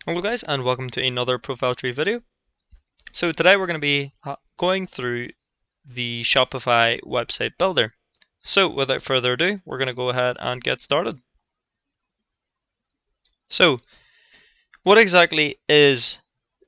Hello guys, and welcome to another ProfileTree video. So today we're going to be going through the Shopify website builder. So without further ado, we're going to go ahead and get started. So what exactly is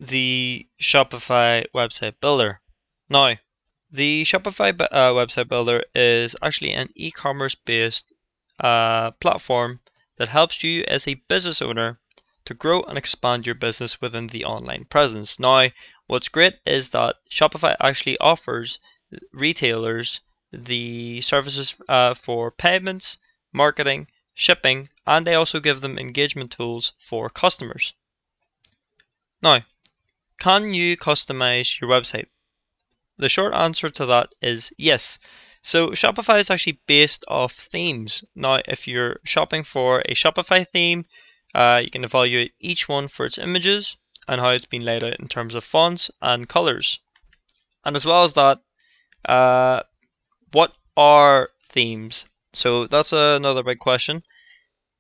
the Shopify website builder? Now, the Shopify website builder is actually an e-commerce based platform that helps you as a business owner to grow and expand your business within the online presence. Now, what's great is that Shopify actually offers retailers the services for payments, marketing, shipping, and they also give them engagement tools for customers. Now, can you customize your website? The short answer to that is yes. So Shopify is actually based off themes. Now, if you're shopping for a Shopify theme, you can evaluate each one for its images and how it's been laid out in terms of fonts and colors. And as well as that, what are themes? So that's another big question.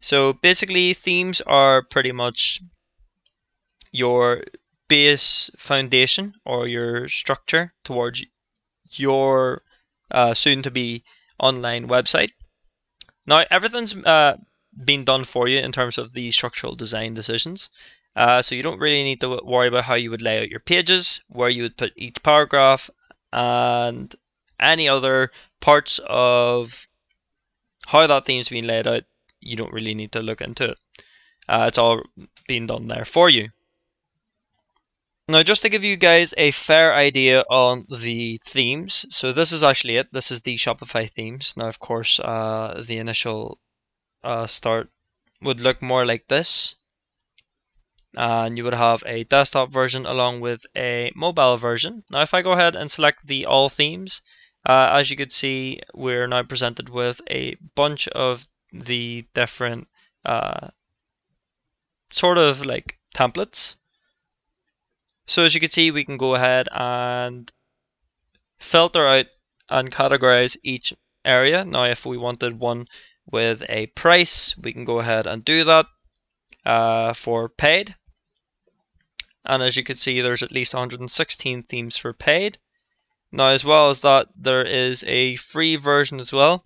So basically, themes are pretty much your base foundation or your structure towards your soon to be online website. Now, everything's been done for you in terms of the structural design decisions. So you don't really need to worry about how you would lay out your pages, where you would put each paragraph, and any other parts of how that theme's been laid out. You don't really need to look into it. It's all been done there for you. Now, just to give you guys a fair idea on the themes, so this is actually it. This is the Shopify themes. Now, of course, the initial start would look more like this. And you would have a desktop version along with a mobile version. Now, if I go ahead and select the all themes, as you could see, we're now presented with a bunch of the different sort of like templates. So as you can see, we can go ahead and filter out and categorize each area. Now, if we wanted one with a price, we can go ahead and do that for paid. And as you can see, there's at least 116 themes for paid. Now, as well as that, there is a free version as well.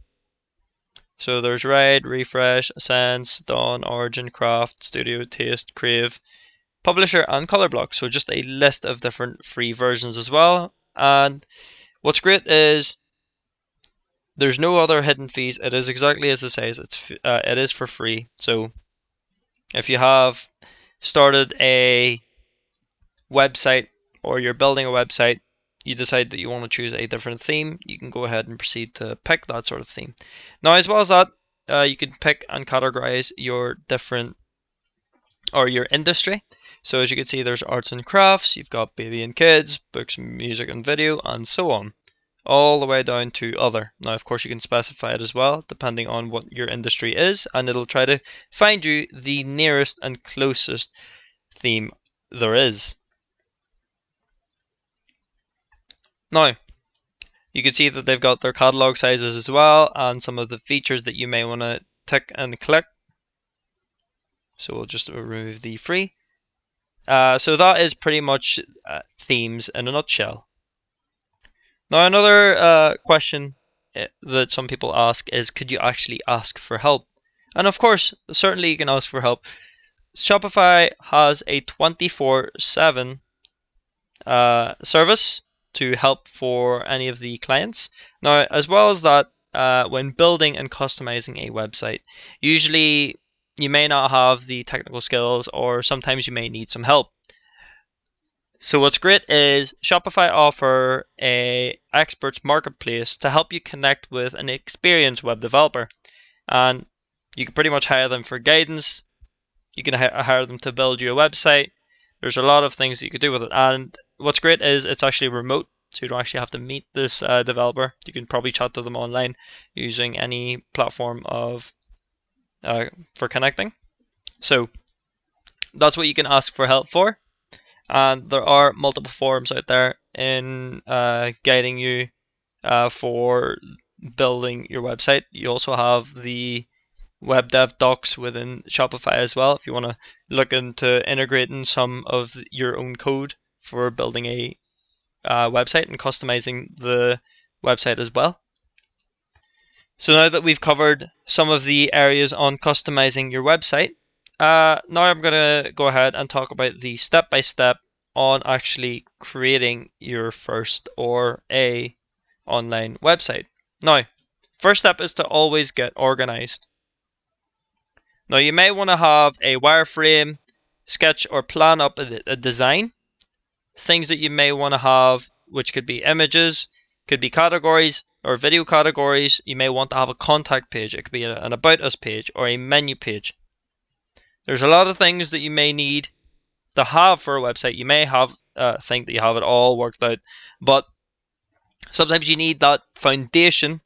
So there's Ride, Refresh, Sense, Dawn, Origin, Craft, Studio, Taste, Crave, Publisher, and Colorblock. So just a list of different free versions as well. And what's great is there's no other hidden fees. It is exactly as it says. It is for free. So if you have started a website or you're building a website, you decide that you want to choose a different theme, you can go ahead and proceed to pick that sort of theme. Now, as well as that, you can pick and categorize your different or your industry. So as you can see, there's arts and crafts, you've got baby and kids, books, music and video, and so on, all the way down to other. Now, of course, you can specify it as well, depending on what your industry is, and it'll try to find you the nearest and closest theme there is. Now, you can see that they've got their catalog sizes as well, and some of the features that you may want to tick and click. So we'll just remove the free. So that is pretty much themes in a nutshell. Now, another question that some people ask is, could you actually ask for help? And of course, certainly you can ask for help. Shopify has a 24/7 service to help for any of the clients. Now, as well as that, when building and customizing a website, usually you may not have the technical skills, or sometimes you may need some help. So what's great is Shopify offer a experts marketplace to help you connect with an experienced web developer, and you can pretty much hire them for guidance. You can hire them to build you a website. There's a lot of things that you could do with it, and what's great is it's actually remote, so you don't actually have to meet this developer. You can probably chat to them online using any platform of for connecting. So that's what you can ask for help for. And there are multiple forums out there in guiding you for building your website. You also have the web dev docs within Shopify as well if you want to look into integrating some of your own code for building a website and customizing the website as well. So now that we've covered some of the areas on customizing your website, now I'm going to go ahead and talk about the step-by-step on actually creating your first or a online website. Now, first step is to always get organized. Now you may want to have a wireframe, sketch or plan up a design. Things that you may want to have, which could be images, could be categories or video categories. You may want to have a contact page. It could be an about us page or a menu page. There's a lot of things that you may need to have for a website. You may have think that you have it all worked out, but sometimes you need that foundation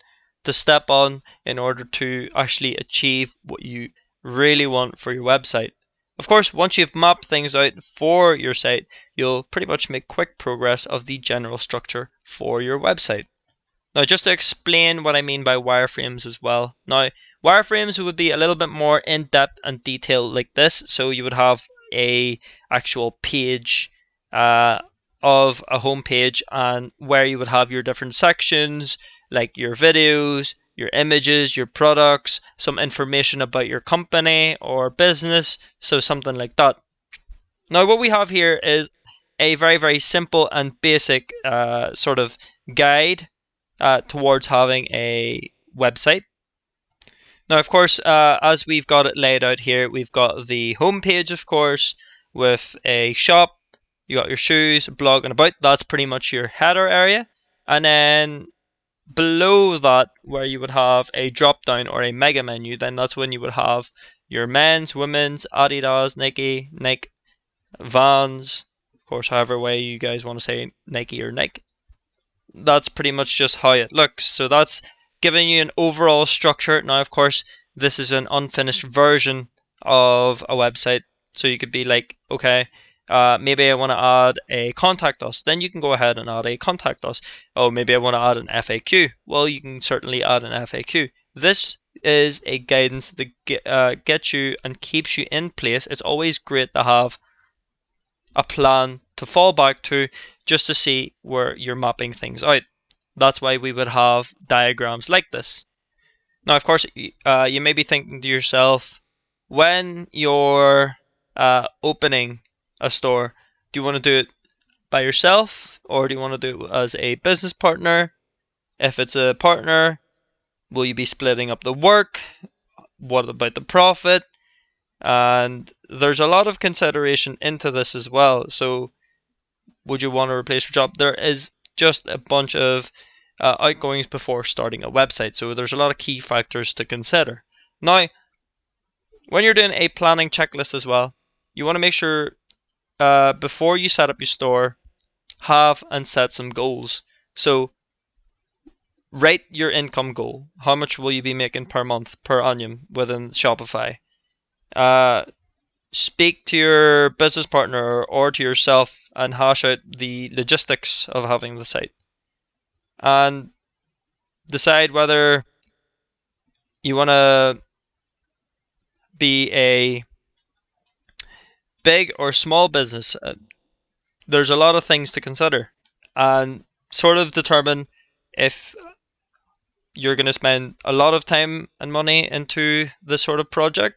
to step on in order to actually achieve what you really want for your website. Of course, once you've mapped things out for your site, you'll pretty much make quick progress of the general structure for your website. Now, just to explain what I mean by wireframes as well. Now, wireframes would be a little bit more in-depth and detailed like this. So you would have a actual page of a home page and where you would have your different sections, like your videos, your images, your products, some information about your company or business, so something like that. Now what we have here is a very, very simple and basic sort of guide towards having a website. Now, of course, as we've got it laid out here, we've got the home page, of course, with a shop. You got your shoes, blog, and about. That's pretty much your header area. And then below that, where you would have a drop down or a mega menu, then that's when you would have your men's, women's, Adidas, Nike, Vans, of course, however way you guys want to say Nike or Nike. That's pretty much just how it looks. So that's giving you an overall structure. Now, of course, this is an unfinished version of a website. So you could be like, okay, maybe I want to add a contact us. Then you can go ahead and add a contact us. Oh, maybe I want to add an FAQ. Well, you can certainly add an FAQ. This is a guidance that gets you and keeps you in place. It's always great to have a plan to fall back to just to see where you're mapping things out. That's why we would have diagrams like this. Now, of course, you may be thinking to yourself, when you're opening a store, do you want to do it by yourself or do you want to do it as a business partner? If it's a partner, will you be splitting up the work? What about the profit? And there's a lot of consideration into this as well. So would you want to replace your job? There is just a bunch of outgoings before starting a website. So there's a lot of key factors to consider. Now, when you're doing a planning checklist as well, you want to make sure before you set up your store, have and set some goals. So write your income goal. How much will you be making per month, per annum within Shopify? Speak to your business partner or to yourself and hash out the logistics of having the site. And decide whether you want to be a big or small business. There's a lot of things to consider and sort of determine if you're going to spend a lot of time and money into this sort of project.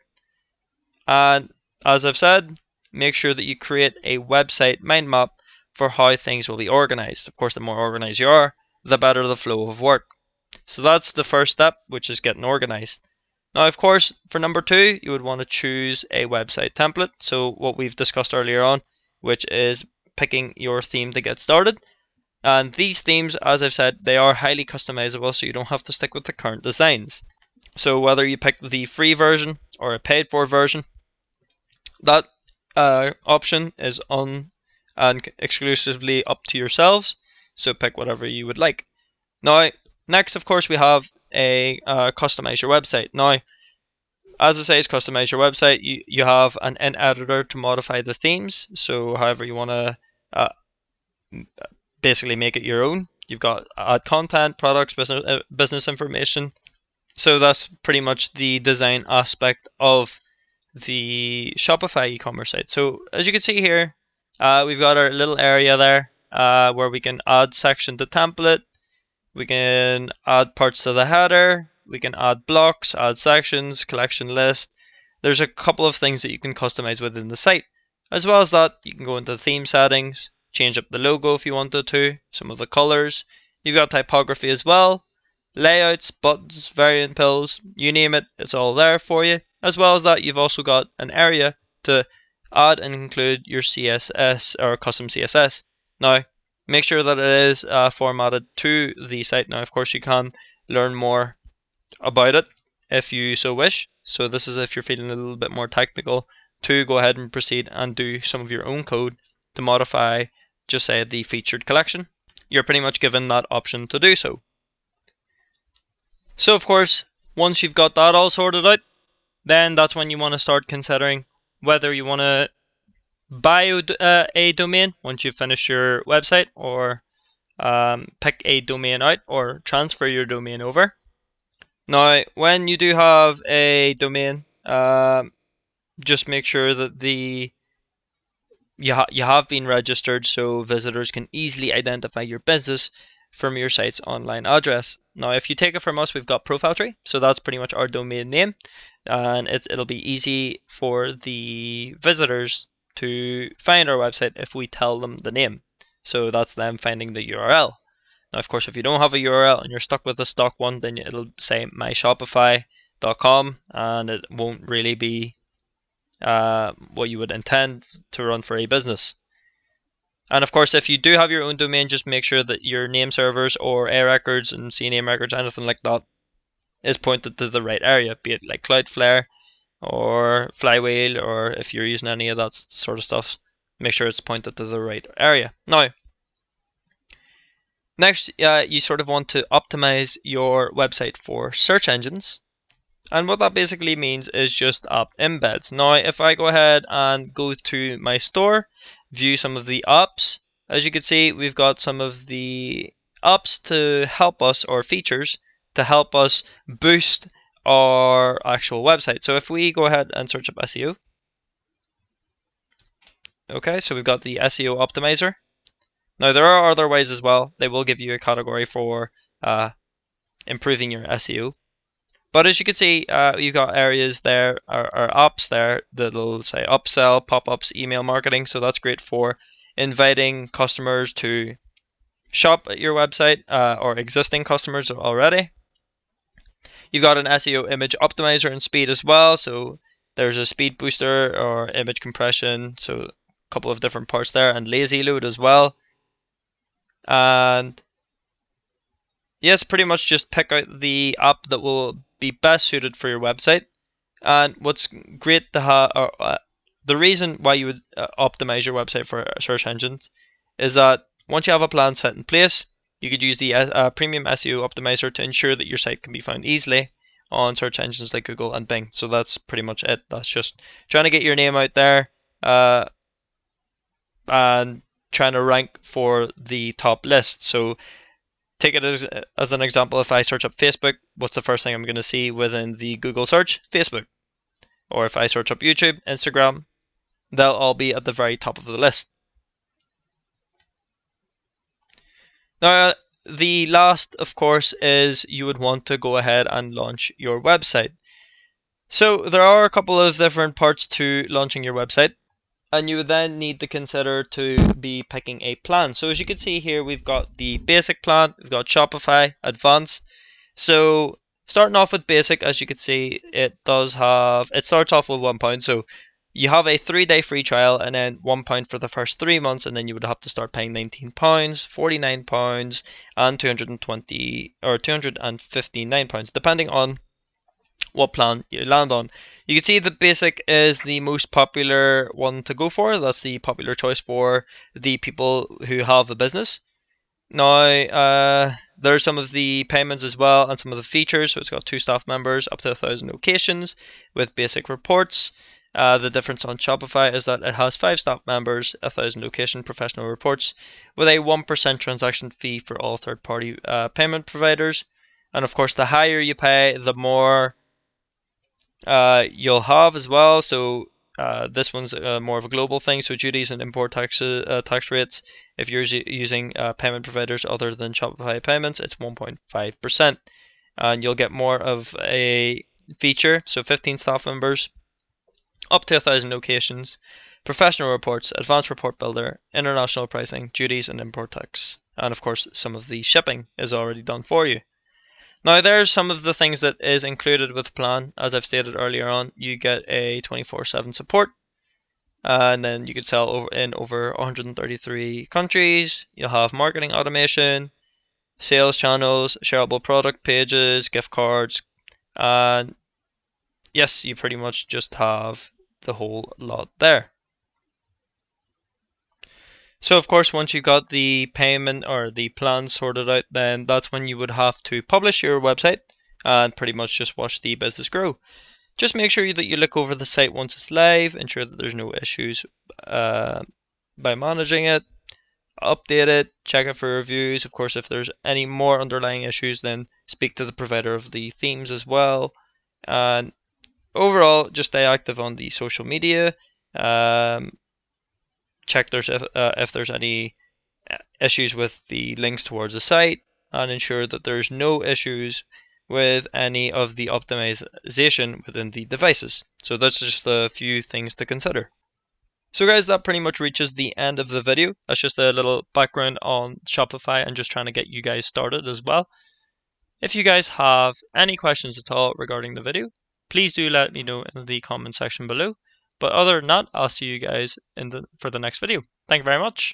And as I've said, make sure that you create a website mind map for how things will be organized. Of course, the more organized you are, the better the flow of work. So that's the first step, which is getting organized. Now, of course, for number 2, you would want to choose a website template. So what we've discussed earlier on, which is picking your theme to get started. And these themes, as I've said, they are highly customizable, so you don't have to stick with the current designs. So whether you pick the free version or a paid for version, that option is on and exclusively up to yourselves. So pick whatever you would like. Now, next, of course, we have a customize your website. Now, as it says, customize your website. You have an in editor to modify the themes. So however you want to basically make it your own. You've got add content, products, business information. So that's pretty much the design aspect of the Shopify e-commerce site. So as you can see here, we've got our little area there where we can add section to template. We can add parts to the header. We can add blocks, add sections, collection list. There's a couple of things that you can customize within the site. As well as that, you can go into theme settings, change up the logo if you wanted to, some of the colors. You've got typography as well, layouts, buttons, variant pills, you name it, it's all there for you. As well as that, you've also got an area to add and include your CSS or custom CSS. Now, make sure that it is formatted to the site. Now, of course, you can learn more about it if you so wish. So this is if you're feeling a little bit more technical to go ahead and proceed and do some of your own code to modify, just say, the featured collection. You're pretty much given that option to do so. So of course, once you've got that all sorted out, then that's when you want to start considering whether you want to buy a domain once you've finished your website, or pick a domain out or transfer your domain over. Now, when you do have a domain, just make sure that you have been registered so visitors can easily identify your business from your site's online address. Now, if you take it from us, we've got ProfileTree, so that's pretty much our domain name, and it'll be easy for the visitors to find our website if we tell them the name. So that's them finding the URL. Now, of course, if you don't have a URL and you're stuck with a stock one, then it'll say myshopify.com, and it won't really be what you would intend to run for a business. And of course, if you do have your own domain, just make sure that your name servers or A records and CNAME records, anything like that, is pointed to the right area, be it like Cloudflare or Flywheel, or if you're using any of that sort of stuff, make sure it's pointed to the right area. Now, next, you sort of want to optimize your website for search engines. And what that basically means is just app embeds. Now, if I go ahead and go to my store, view some of the apps, as you can see, we've got some of the apps to help us, or features to help us boost our actual website. So if we go ahead and search up SEO, okay, so we've got the SEO optimizer. Now, there are other ways as well. They will give you a category for improving your SEO. But as you can see, you've got areas there, or apps there, that'll say upsell, pop-ups, email marketing. So that's great for inviting customers to shop at your website, or existing customers already. You've got an SEO image optimizer and speed as well. So there's a speed booster or image compression. So a couple of different parts there, and lazy load as well. And yes, pretty much just pick out the app that will be best suited for your website. And what's great to have, the reason why you would optimize your website for search engines, is that once you have a plan set in place, you could use the premium SEO optimizer to ensure that your site can be found easily on search engines like Google and Bing. So that's pretty much it. That's just trying to get your name out there, and trying to rank for the top list. So take it as an example. If I search up Facebook, what's the first thing I'm going to see within the Google search? Facebook. Or if I search up YouTube, Instagram, they'll all be at the very top of the list. Now, the last, of course, is you would want to go ahead and launch your website. So there are a couple of different parts to launching your website, and you would then need to consider to be picking a plan. So as you can see here, we've got the basic plan, we've got Shopify, advanced. So starting off with basic, as you can see, it starts off with £1. So you have a 3-day free trial, and then £1 for the first 3 months, and then you would have to start paying £19, £49, and £220 or £259, depending on what plan you land on. You can see the basic is the most popular one to go for. That's the popular choice for the people who have a business. Now, there's some of the payments as well, and some of the features. So it's got 2 staff members, up to 1,000 locations with basic reports. The difference on Shopify is that it has 5 staff members, 1,000 location professional reports, with a 1% transaction fee for all third-party payment providers. And of course, the higher you pay, the more you'll have as well. So this one's more of a global thing. So duties and import tax rates. If you're using payment providers other than Shopify Payments, it's 1.5%, and you'll get more of a feature. So 15 staff members, up to 1,000 locations, professional reports, advanced report builder, international pricing, duties and import tax, and of course some of the shipping is already done for you. Now there's some of the things that is included with the plan. As I've stated earlier on, you get a 24/7 support, and then you could sell in over 133 countries. You'll have marketing automation, sales channels, shareable product pages, gift cards, and yes, you pretty much just have the whole lot there. So of course, once you got the payment or the plan sorted out, then that's when you would have to publish your website and pretty much just watch the business grow. Just make sure that you look over the site once it's live, ensure that there's no issues by managing it, update it, check it for reviews. Of course, if there's any more underlying issues, then speak to the provider of the themes as well. And overall, just stay active on the social media. Check if there's any issues with the links towards the site, and ensure that there's no issues with any of the optimization within the devices. So that's just a few things to consider. So guys, that pretty much reaches the end of the video. That's just a little background on Shopify and just trying to get you guys started as well. If you guys have any questions at all regarding the video, please do let me know in the comment section below. But other than that, I'll see you guys for the next video. Thank you very much.